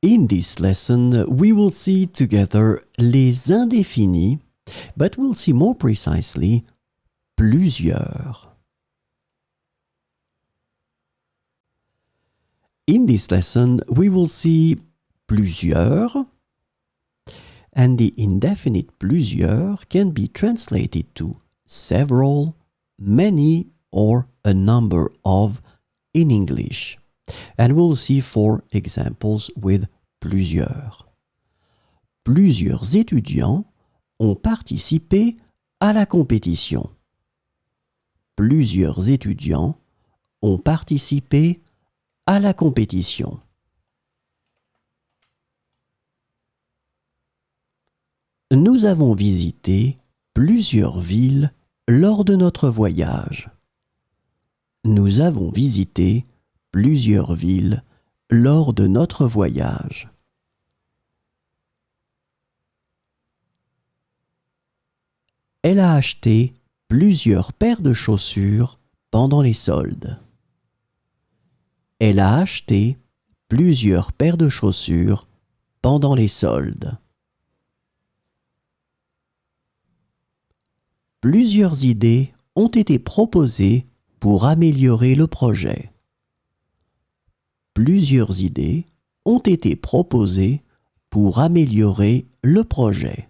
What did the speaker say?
In this lesson, we will see together les indéfinis, but we'll see more precisely plusieurs. In this lesson, we will see plusieurs, and the indefinite plusieurs can be translated to several, many, or a number of in English. And we'll see 4 examples with plusieurs. Plusieurs étudiants ont participé à la compétition. Plusieurs étudiants ont participé à la compétition. Nous avons visité plusieurs villes lors de notre voyage. Nous avons visité plusieurs villes lors de notre voyage. Elle a acheté plusieurs paires de chaussures pendant les soldes. Elle a acheté plusieurs paires de chaussures pendant les soldes. Plusieurs idées ont été proposées pour améliorer le projet. Plusieurs idées ont été proposées pour améliorer le projet.